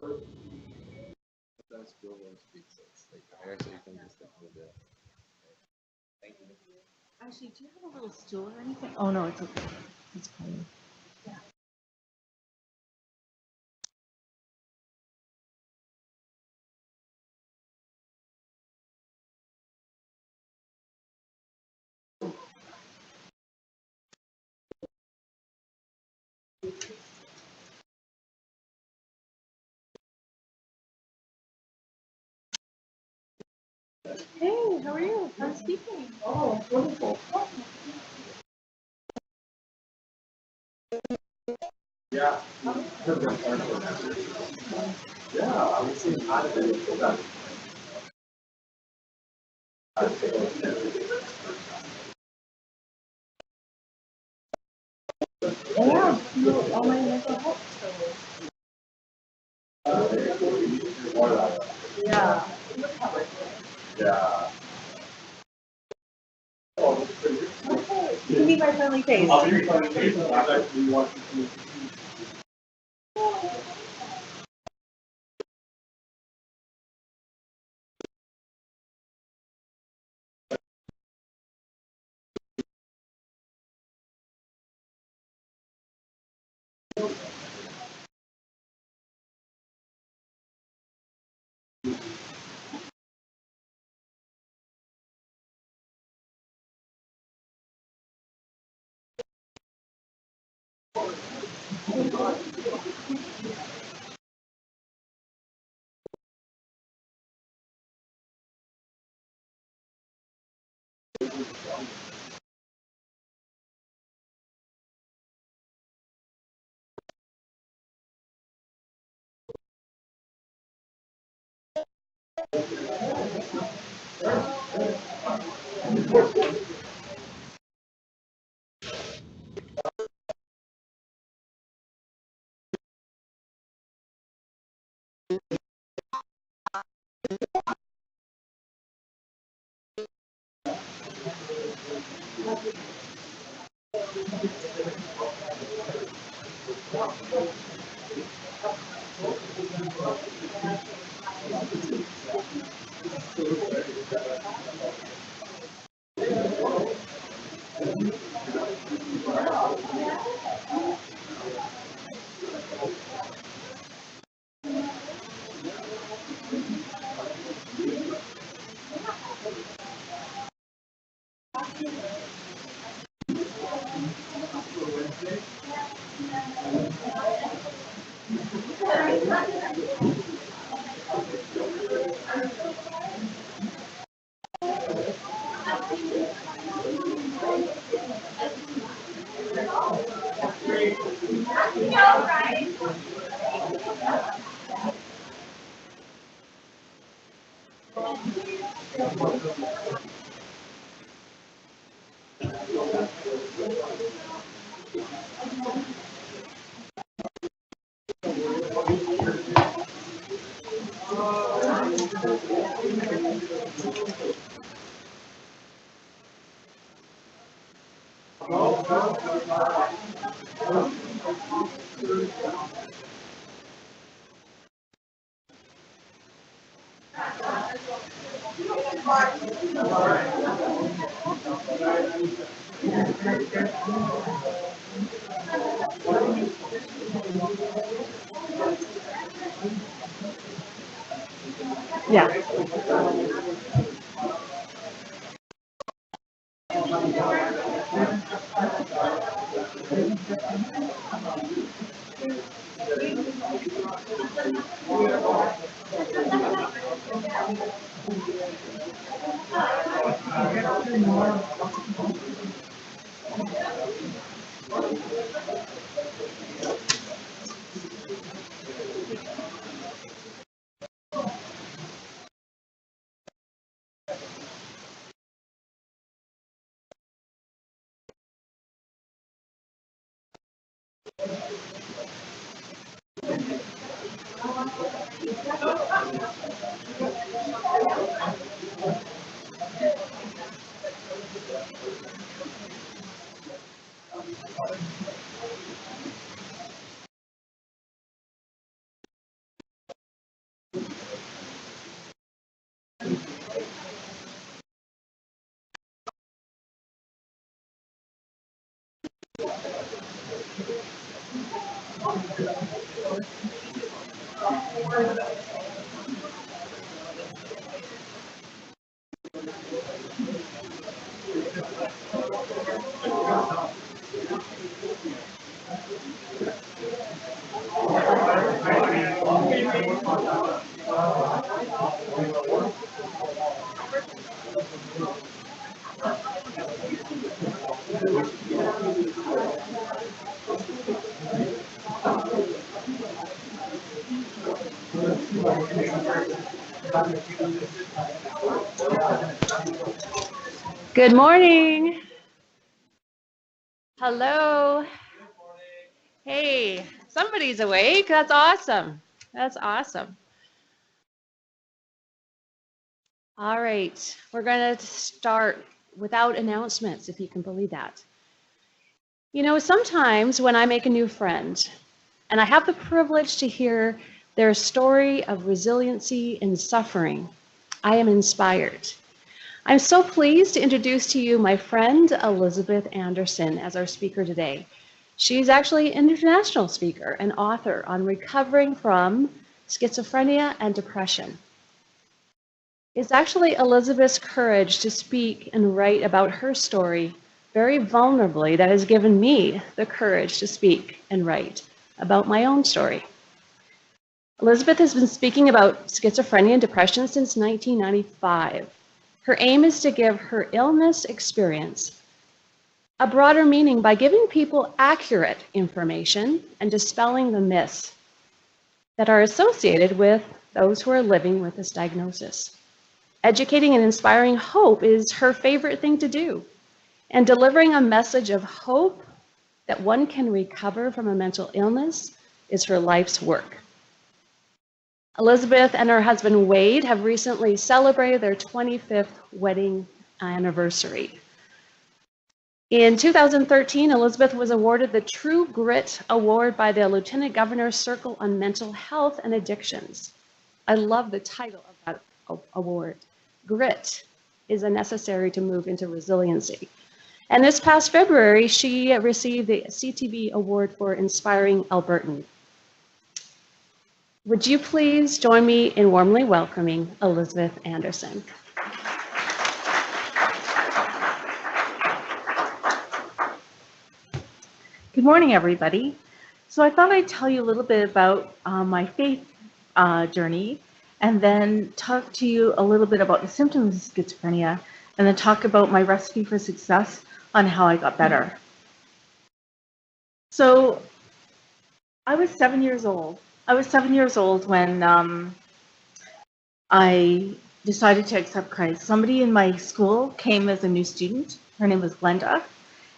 Actually, do you have a little stool or anything? Oh, no, it's okay. It's fine. Hey, how are you? I'm speaking. Oh, wonderful. Yeah. Yeah, I was seeing how to do it. Yeah, no, all my mental health stories. Yeah. Yeah. Okay. You can be my friendly face. I'll be your friendly face. I actually want to. Yeah. Good morning. Hello. Hey, somebody's awake. That's awesome. That's awesome. All right, we're going to start without announcements, if you can believe that. You know, sometimes when I make a new friend, and I have the privilege to hear their story of resiliency and suffering, I am inspired. I'm so pleased to introduce to you my friend Elizabeth Anderson as our speaker today. She's actually an international speaker and author on recovering from schizophrenia and depression. It's actually Elizabeth's courage to speak and write about her story very vulnerably that has given me the courage to speak and write about my own story. Elizabeth has been speaking about schizophrenia and depression since 1995. Her aim is to give her illness experience a broader meaning by giving people accurate information and dispelling the myths that are associated with those who are living with this diagnosis. Educating and inspiring hope is her favorite thing to do, and delivering a message of hope that one can recover from a mental illness is her life's work. Elizabeth and her husband Wade have recently celebrated their 25th wedding anniversary. In 2013, Elizabeth was awarded the True Grit Award by the Lieutenant Governor's Circle on Mental Health and Addictions. I love the title of that award. Grit is necessary to move into resiliency. And this past February, she received the CTV Award for Inspiring Albertan. Would you please join me in warmly welcoming Elizabeth Anderson? Good morning, everybody. So I thought I'd tell you a little bit about my faith journey, and then talk to you a little bit about the symptoms of schizophrenia, and then talk about my recipe for success on how I got better. So I was 7 years old. I was 7 years old when I decided to accept Christ. Somebody in my school came as a new student. Her name was Glenda.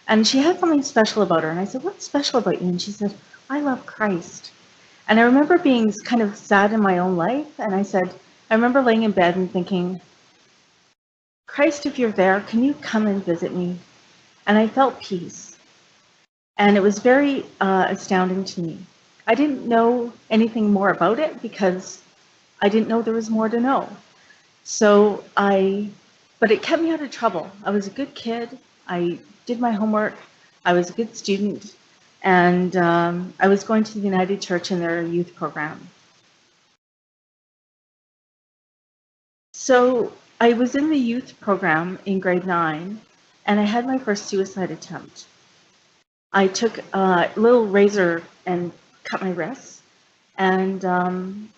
And she had something special about her. And I said, "What's special about you?" And she said, "I love Christ." And I remember being kind of sad in my own life. And I remember laying in bed and thinking, "Christ, if you're there, can you come and visit me?" And I felt peace. And it was very astounding to me. I didn't know anything more about it because I didn't know there was more to know. But it kept me out of trouble. I was a good kid. I did my homework. I was a good student. And I was going to the United Church in their youth program. So I was in the youth program in grade 9, and I had my first suicide attempt. I took a little razor and cut my wrists, and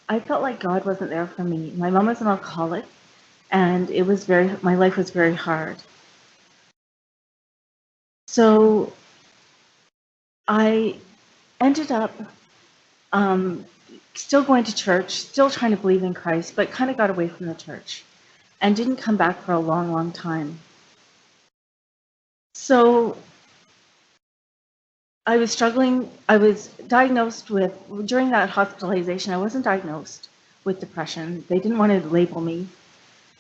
I felt like God wasn't there for me. My mom was an alcoholic, and my life was very hard. So I ended up still going to church, still trying to believe in Christ, but kind of got away from the church and didn't come back for a long, long time. So I was struggling. I was diagnosed during that hospitalization, I wasn't diagnosed with depression. They didn't want to label me,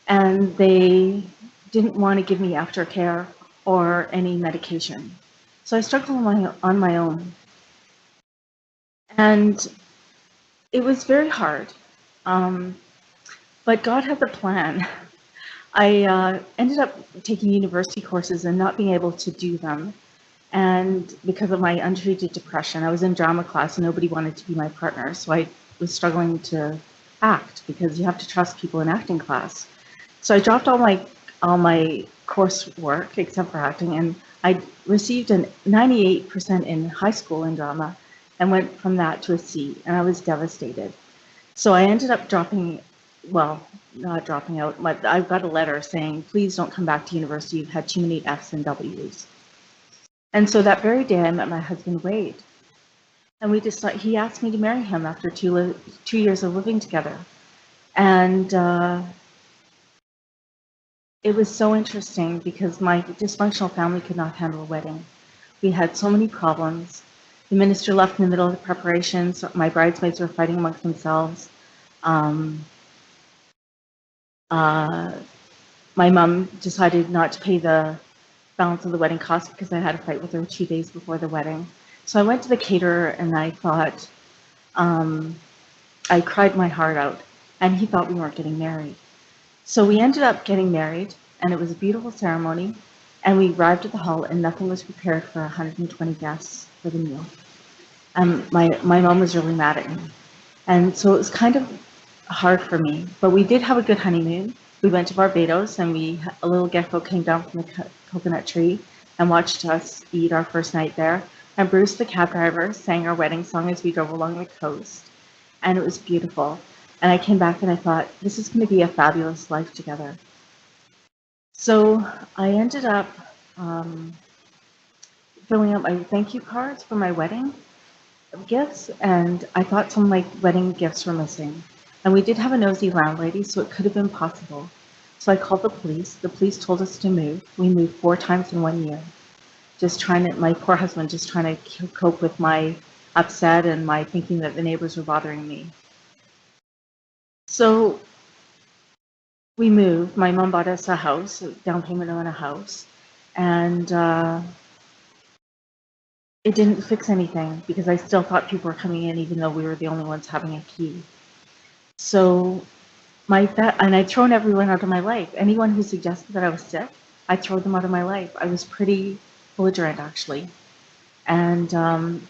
and they didn't want to give me aftercare or any medication. So I struggled on my own. And it was very hard. But God had the plan. I ended up taking university courses and not being able to do them. And because of my untreated depression, I was in drama class and nobody wanted to be my partner. So I was struggling to act because you have to trust people in acting class. So I dropped all my coursework except for acting, and I received a 98% in high school in drama and went from that to a C, and I was devastated. So I ended up dropping, well, not dropping out, but I got a letter saying, please don't come back to university. You've had too many F's and W's. And so that very day I met my husband, Wade. And he asked me to marry him after 2 years of living together. And it was so interesting because my dysfunctional family could not handle a wedding. We had so many problems. The minister left in the middle of the preparations. My bridesmaids were fighting amongst themselves. My mom decided not to pay the balance of the wedding costs because I had a fight with her 2 days before the wedding. So I went to the caterer and I thought, I cried my heart out, and he thought we weren't getting married. So we ended up getting married, and it was a beautiful ceremony, and we arrived at the hall and nothing was prepared for 120 guests for the meal. My mom was really mad at me. And so it was kind of hard for me, but we did have a good honeymoon. We went to Barbados, and a little gecko came down from the coconut tree and watched us eat our first night there. And Bruce, the cab driver, sang our wedding song as we drove along the coast. And it was beautiful. And I came back and I thought, this is going to be a fabulous life together. So I ended up filling out my thank you cards for my wedding gifts, and I thought some of my wedding gifts were missing. And we did have a nosy landlady, so it could have been possible. So I called the police. The police told us to move. We moved 4 times in 1 year. My poor husband just trying to cope with my upset and my thinking that the neighbors were bothering me. So we moved. My mom bought us a house, a down payment on a house, and it didn't fix anything because I still thought people were coming in even though we were the only ones having a key. So and I'd thrown everyone out of my life. Anyone who suggested that I was sick, I'd throw them out of my life. I was pretty belligerent, actually, and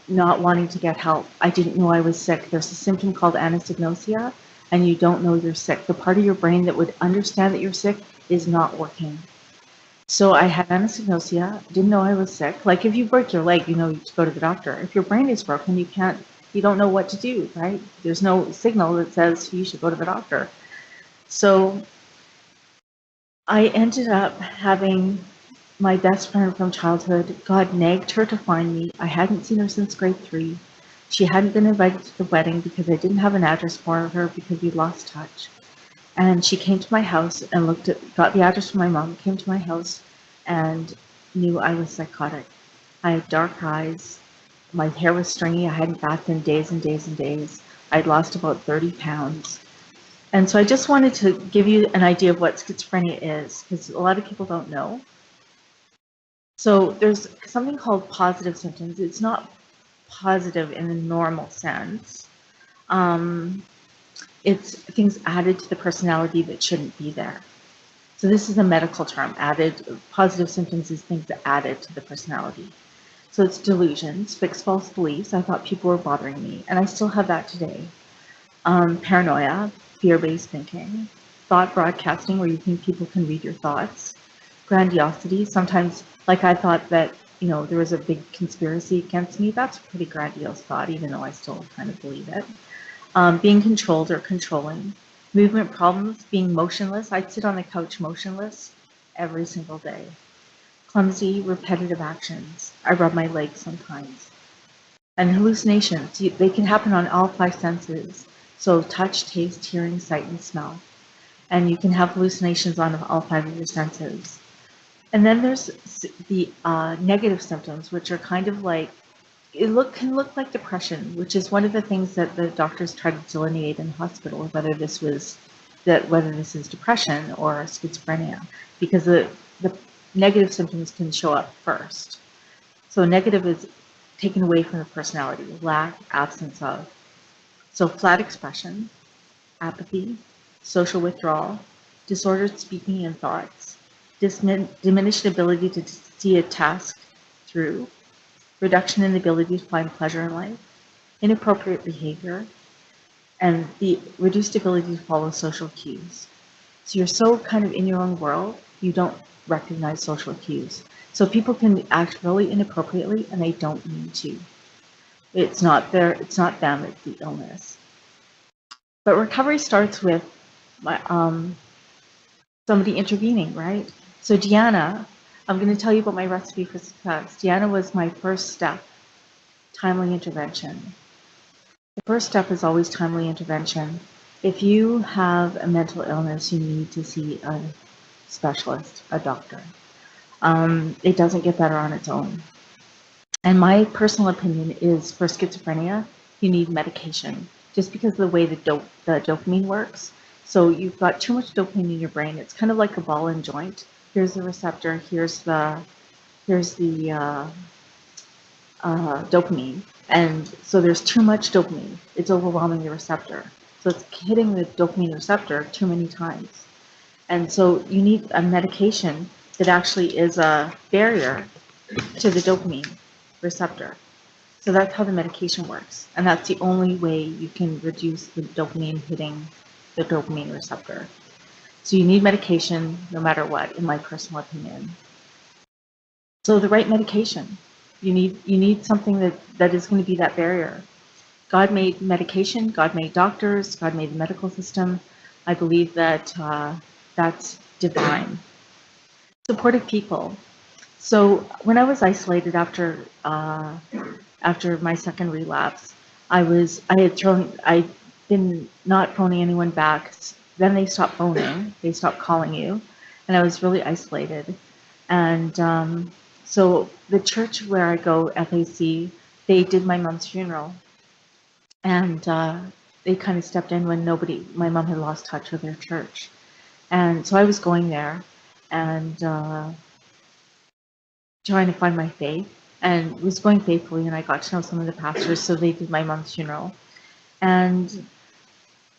not wanting to get help. I didn't know I was sick. There's a symptom called anosognosia, and you don't know you're sick. The part of your brain that would understand that you're sick is not working. So I had anosognosia, didn't know I was sick. Like if you break your leg, you know you to go to the doctor. If your brain is broken, you don't know what to do, right? There's no signal that says you should go to the doctor. So I ended up having my best friend from childhood. God nagged her to find me. I hadn't seen her since grade 3. She hadn't been invited to the wedding because I didn't have an address for her because we'd lost touch. And she came to my house and got the address from my mom, came to my house and knew I was psychotic. I had dark eyes. My hair was stringy. I hadn't bathed in days and days and days. I'd lost about 30 pounds. And so I just wanted to give you an idea of what schizophrenia is, because a lot of people don't know. So there's something called positive symptoms. It's not positive in the normal sense. It's things added to the personality that shouldn't be there. So this is a medical term. Positive symptoms is things that added to the personality. So it's delusions, fixed false beliefs. I thought people were bothering me, and I still have that today. Paranoia, fear-based thinking, thought broadcasting, where you think people can read your thoughts, grandiosity. Sometimes, like I thought that, there was a big conspiracy against me. That's a pretty grandiose thought, even though I still kind of believe it. Being controlled or controlling. Movement problems, being motionless. I'd sit on the couch motionless every single day. Clumsy, repetitive actions. I rub my legs sometimes. And hallucinations, they can happen on all 5 senses. So touch, taste, hearing, sight, and smell. And you can have hallucinations on all 5 of your senses. And then there's the negative symptoms, which are kind of like, can look like depression, which is one of the things that the doctors try to delineate in the hospital, whether this is depression or schizophrenia, because the negative symptoms can show up first. So negative is taken away from the personality, lack, absence of. So flat expression, apathy, social withdrawal, disordered speaking and thoughts, diminished ability to see a task through, reduction in the ability to find pleasure in life, inappropriate behavior, and the reduced ability to follow social cues. So you're so kind of in your own world, you don't recognize social cues. So people can act really inappropriately and they don't mean to. It's not them, it's the illness. But recovery starts with somebody intervening, right? So Deanna, I'm going to tell you about my recipe for success. Deanna was my first step, timely intervention. The first step is always timely intervention. If you have a mental illness, you need to see a specialist, a doctor. It doesn't get better on its own. And my personal opinion is for schizophrenia, you need medication just because of the way the dopamine works. So you've got too much dopamine in your brain. It's kind of like a ball and joint. Here's the receptor, here's the dopamine. And so there's too much dopamine. It's overwhelming the receptor. So it's hitting the dopamine receptor too many times. And so you need a medication that actually is a barrier to the dopamine receptor. So that's how the medication works. And that's the only way you can reduce the dopamine hitting the dopamine receptor. So you need medication no matter what, in my personal opinion. So the right medication. You need something that is going to be that barrier. God made medication, God made doctors, God made the medical system. I believe that that's divine. Supportive people. So when I was isolated after my second relapse, I'd been not phoning anyone back. Then they stopped phoning, they stopped calling you, and I was really isolated. And so the church where I go, FAC, they did my mom's funeral, and they kind of stepped in when my mom had lost touch with her church. And so I was going there and trying to find my faith, and was going faithfully, and I got to know some of the pastors, so they did my mom's funeral. And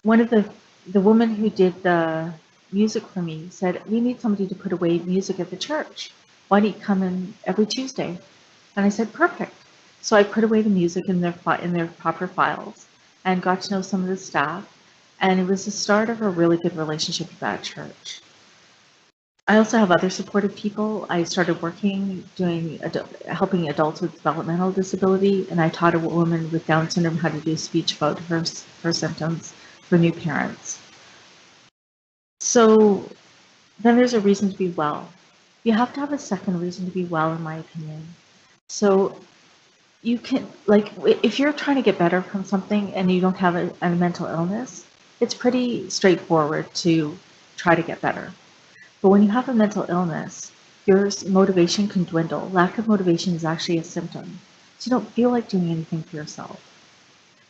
one of the woman who did the music for me said, we need somebody to put away music at the church. Why don't you come in every Tuesday? And I said, perfect. So I put away the music in their proper files and got to know some of the staff. And it was the start of a really good relationship with that church. I also have other supportive people. I started working, helping adults with developmental disability, and I taught a woman with Down syndrome how to do speech about her symptoms for new parents. So then there's a reason to be well. You have to have a second reason to be well, in my opinion. So you can, like, if you're trying to get better from something and you don't have a mental illness, it's pretty straightforward to try to get better. But when you have a mental illness, your motivation can dwindle. Lack of motivation is actually a symptom. So you don't feel like doing anything for yourself.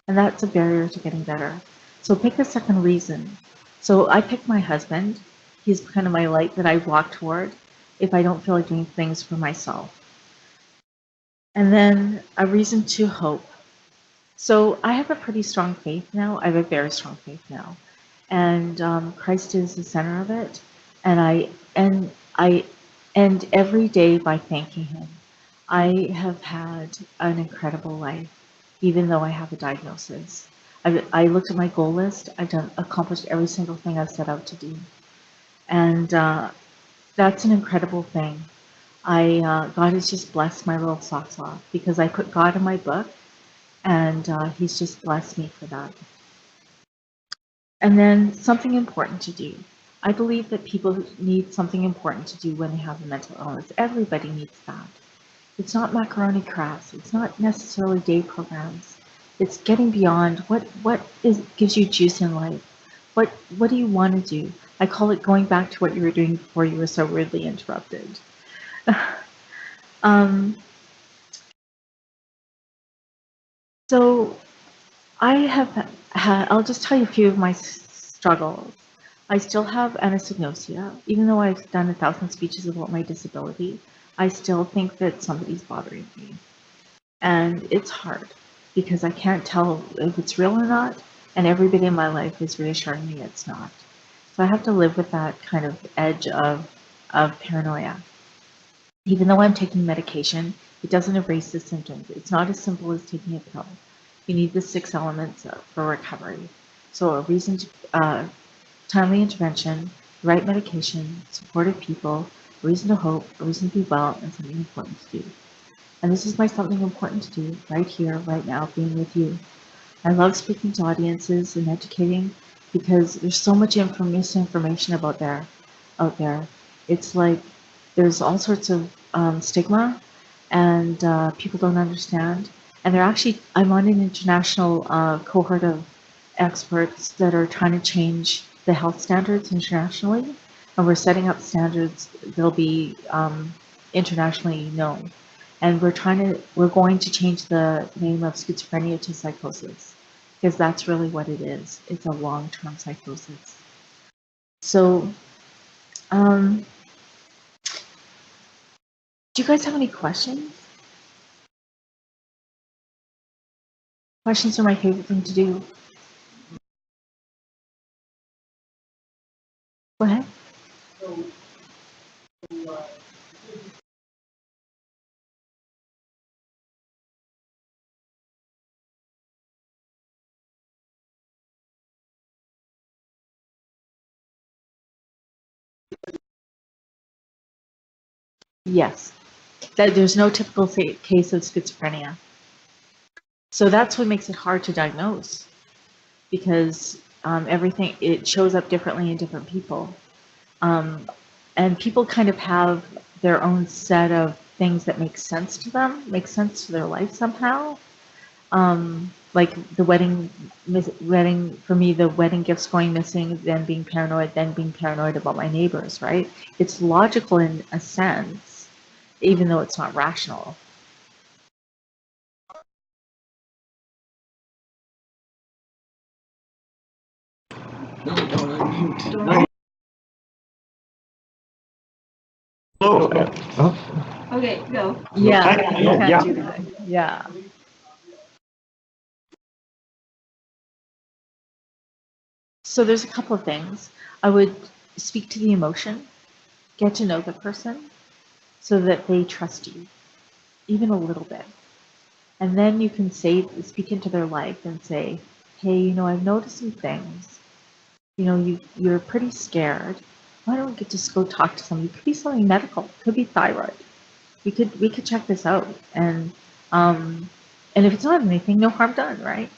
And that's a barrier to getting better. So pick a second reason. So I picked my husband. He's kind of my light that I walk toward if I don't feel like doing things for myself. And then a reason to hope. So I have a pretty strong faith now. I have a very strong faith now. And Christ is the center of it. And I end every day by thanking him. I have had an incredible life, even though I have a diagnosis. I looked at my goal list. I've accomplished every single thing I've set out to do. And that's an incredible thing. God has just blessed my little socks off because I put God in my book, and he's just blessed me for that. And then something important to do. I believe that people need something important to do when they have a mental illness. Everybody needs that. It's not macaroni crafts. It's not necessarily day programs. It's getting beyond what gives you juice in life. What do you want to do? I call it going back to what you were doing before you were so rudely interrupted. So I'll just tell you a few of my struggles. I still have anosognosia. Even though I've done 1,000 speeches about my disability, I still think that somebody's bothering me. And it's hard because I can't tell if it's real or not, and everybody in my life is reassuring me it's not. So I have to live with that kind of edge of paranoia. Even though I'm taking medication, it doesn't erase the symptoms. It's not as simple as taking a pill. You need the 6 elements for recovery. So a reason to, timely intervention, the right medication, supportive people, a reason to hope, a reason to be well, and something important to do. And this is my something important to do right here, right now, being with you. I love speaking to audiences and educating because there's so much misinformation out there. It's like there's all sorts of stigma, and people don't understand. And I'm on an international cohort of experts that are trying to change the health standards internationally, and we're setting up standards that'll be internationally known. And we're going to change the name of schizophrenia to psychosis, because that's really what it is. It's a long-term psychosis. So, do you guys have any questions? Questions are my favorite thing to do. Go ahead. Yes, that there's no typical case of schizophrenia. So that's what makes it hard to diagnose, because everything, it shows up differently in different people. And people kind of have their own set of things that make sense to them, make sense to their life somehow. Like the wedding, for me, the wedding gifts going missing, then being paranoid about my neighbors, right? It's logical in a sense, even though it's not rational. Okay, go. Yeah, you Yeah. can't do that. Yeah. So there's a couple of things. I would speak to the emotion, get to know the person so that they trust you, even a little bit. And then you can speak into their life and say, hey, I've noticed some things. You're pretty scared. Why don't we just go talk to somebody? It could be something medical. It could be thyroid. We could check this out. And if it's not anything, no harm done, right?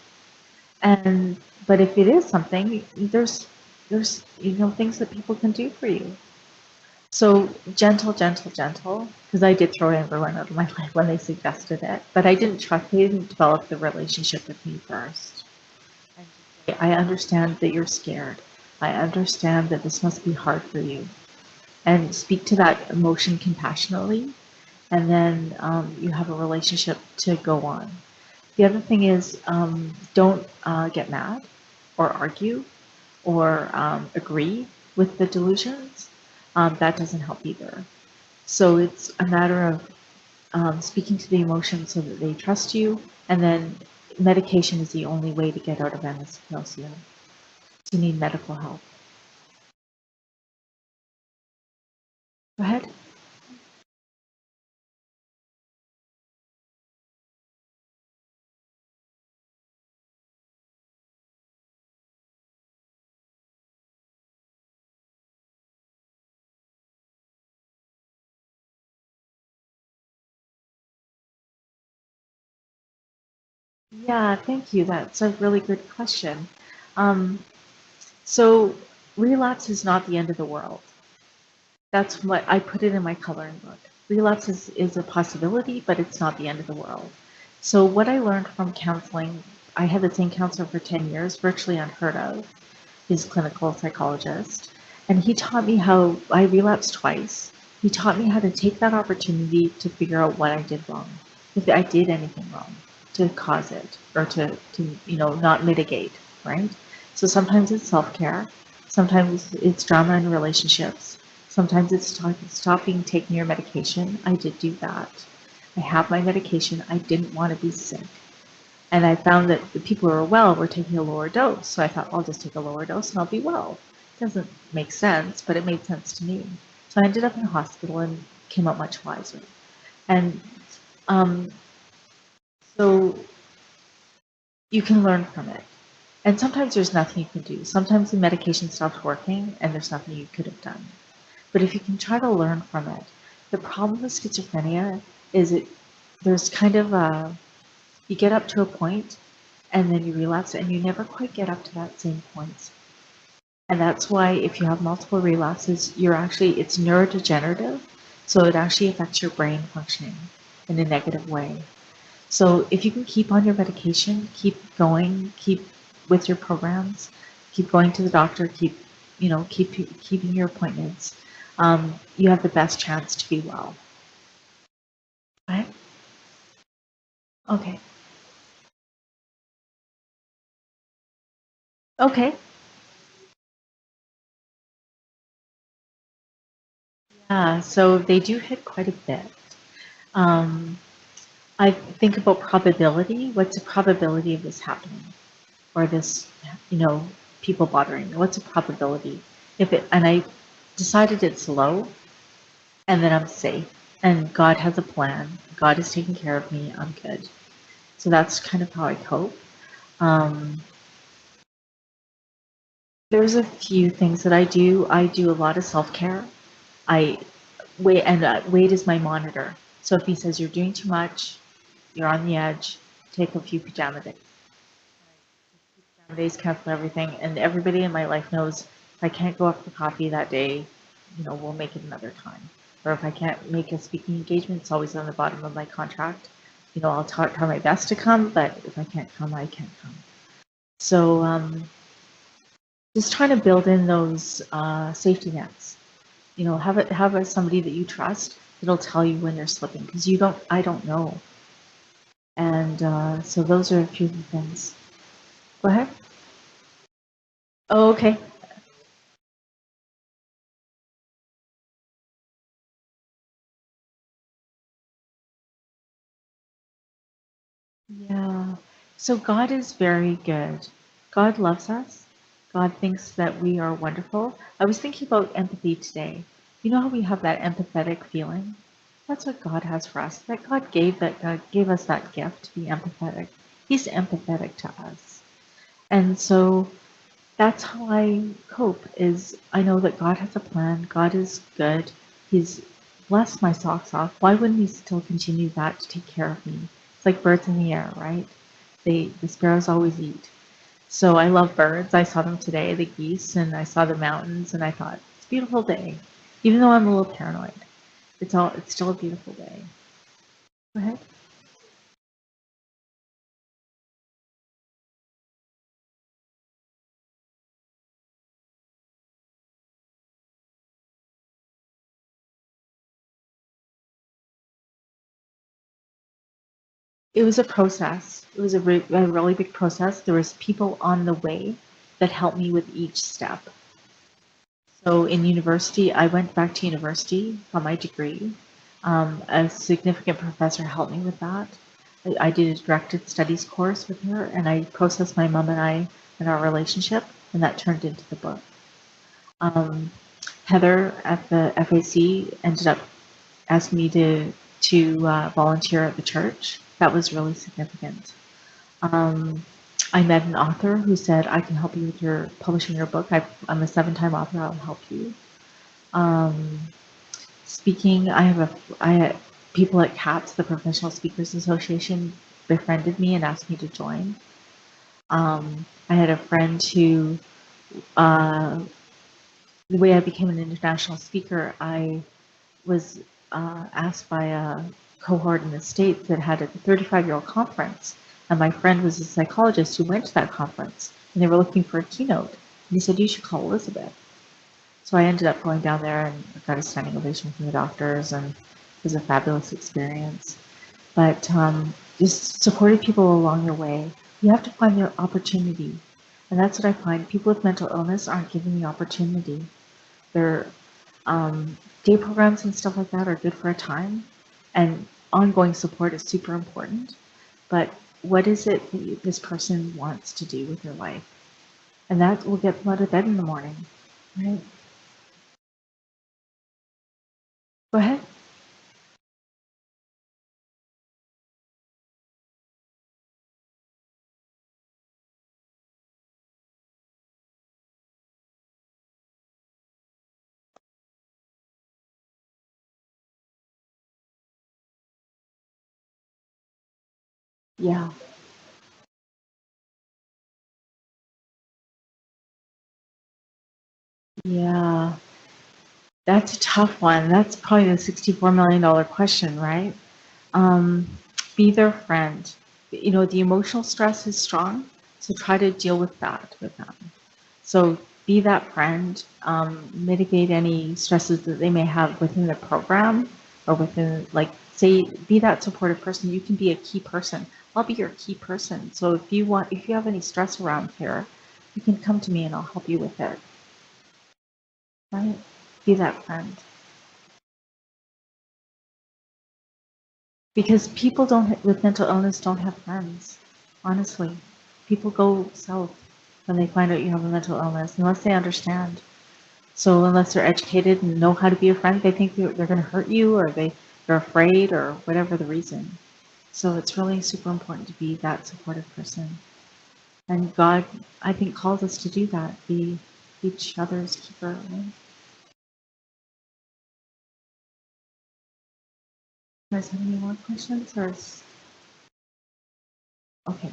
But if it is something, there's things that people can do for you. So gentle, because I did throw everyone out of my life when they suggested it, but they didn't develop the relationship with me first. I understand that you're scared. I understand that this must be hard for you. And speak to that emotion compassionately, and then you have a relationship to go on. The other thing is, don't get mad or argue or agree with the delusions. That doesn't help either. So it's a matter of speaking to the emotions so that they trust you, and then medication is the only way to get out of anesthesia. You need medical help. Go ahead. Yeah, thank you. That's a really good question. So relapse is not the end of the world. That's what I put it in my coloring book. Relapse is a possibility, but it's not the end of the world. So what I learned from counseling, I had the same counselor for 10 years, virtually unheard of. He's a clinical psychologist. And he taught me how I relapsed twice. He taught me how to take that opportunity to figure out what I did wrong, if I did anything wrong to cause it, or to not mitigate, right? So sometimes it's self-care, sometimes it's drama in relationships, sometimes it's stopping taking your medication. I did do that. I have my medication. I didn't want to be sick. And I found that the people who are well were taking a lower dose. So I thought, I'll just take a lower dose and I'll be well. It doesn't make sense, but it made sense to me. So I ended up in a hospital, and came out much wiser. And um, so you can learn from it. And sometimes there's nothing you can do. Sometimes the medication stops working and there's nothing you could have done. But if you can try to learn from it, the problem with schizophrenia is there's kind of you get up to a point and then you relapse and you never quite get up to that same point. And that's why if you have multiple relapses, it's neurodegenerative. So it actually affects your brain functioning in a negative way. So if you can keep on your medication, keep going, keep with your programs, keep going to the doctor, keeping your appointments, you have the best chance to be well. Right? Okay. Okay. Yeah, so they do hit quite a bit. I think about probability. What's the probability of this happening? Or this, people bothering me? What's the probability? And I decided it's low, and then I'm safe. And God has a plan. God is taking care of me. I'm good. So that's kind of how I cope. There's a few things that I do. I do a lot of self-care. Wade is my monitor. So if he says you're doing too much, you're on the edge, take a few pajama days. Pajama days cancel everything, and everybody in my life knows if I can't go up for coffee that day, we'll make it another time. Or if I can't make a speaking engagement, it's always on the bottom of my contract. I'll try my best to come, but if I can't come, I can't come. So just trying to build in those safety nets. Have somebody that you trust that'll tell you when you're slipping, because I don't know. And so those are a few things. Go ahead. Oh, okay. Yeah. So God is very good. God loves us. God thinks that we are wonderful. I was thinking about empathy today. You know how we have that empathetic feeling? That's what God has for us. God gave us that gift to be empathetic. He's empathetic to us. And so that's how I cope, is I know that God has a plan. God is good. He's blessed my socks off. Why wouldn't he still continue that to take care of me? It's like birds in the air, right? The sparrows always eat. So I love birds. I saw them today, the geese, and I saw the mountains, and I thought, it's a beautiful day. Even though I'm a little paranoid, it's still a beautiful day. Go ahead. It was a process. It was a really big process. There was people on the way that helped me with each step. So in university, I went back to university for my degree. A significant professor helped me with that. I did a directed studies course with her, and I processed my mom and I and our relationship, and that turned into the book. Heather at the FAC ended up asking me to volunteer at the church. That was really significant. I met an author who said, I can help you with your publishing your book. I'm a 7-time author. I'll help you. Speaking, I had people at CAPS, the Professional Speakers Association, befriended me and asked me to join. I had a friend who, the way I became an international speaker, I was asked by a cohort in the States that had a 35-year-old conference. And my friend was a psychologist who went to that conference, and they were looking for a keynote. And he said, you should call Elizabeth. So I ended up going down there and got a standing ovation from the doctors, and it was a fabulous experience. But just supporting people along your way, you have to find their opportunity. And that's what I find. People with mental illness aren't given the opportunity. Their day programs and stuff like that are good for a time, and ongoing support is super important. But what is it that this person wants to do with their life? And that will get them out of bed in the morning, right? Go ahead. Yeah. Yeah. That's a tough one. That's probably the $64 million question, right? Um, be their friend. You know, the emotional stress is strong, so try to deal with that with them. So be that friend, mitigate any stresses that they may have within the program or within, like, say, be that supportive person. You can be a key person. I'll be your key person. So if you have any stress around here, you can come to me and I'll help you with it. Right? Be that friend. Because people with mental illness don't have friends. Honestly, people go south when they find out you have a mental illness unless they understand. So unless they're educated and know how to be a friend, they think they're going to hurt you, or they're afraid, or whatever the reason. So it's really super important to be that supportive person. And God, I think, calls us to do that, be each other's keeper. Right? You guys have any more questions? Okay.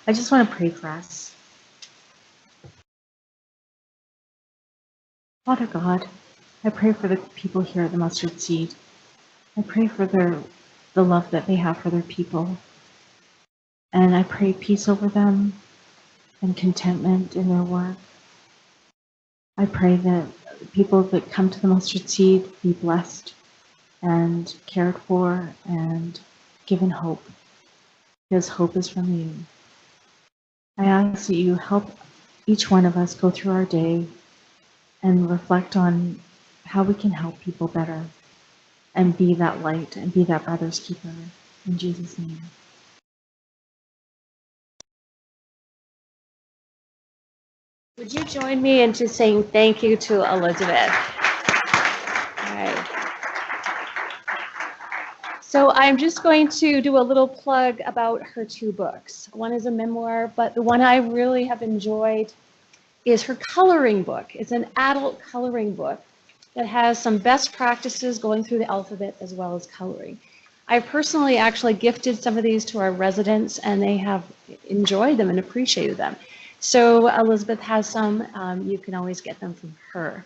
I just want to pray for us. Father God, I pray for the people here at the Mustard Seed. I pray for the love that they have for their people. And I pray peace over them and contentment in their work. I pray that people that come to the Mustard Seed be blessed and cared for and given hope, because hope is from you. I ask that you help each one of us go through our day and reflect on how we can help people better and be that light and be that brother's keeper. In Jesus' name. Would you join me in just saying thank you to Elizabeth? All right. So I'm just going to do a little plug about her two books. One is a memoir, but the one I really have enjoyed is her coloring book. It's an adult coloring book that has some best practices going through the alphabet as well as coloring. I personally actually gifted some of these to our residents, and they have enjoyed them and appreciated them. So Elizabeth has some. You can always get them from her.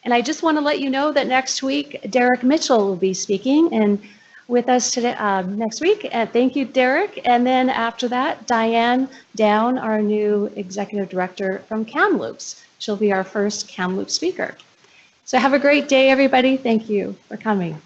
And I just want to let you know that next week, Derek Mitchell will be speaking and with us today next week. And thank you, Derek. And then after that, Diane Down, our new executive director from Kamloops. She'll be our first Kamloops speaker. So have a great day, everybody. Thank you for coming.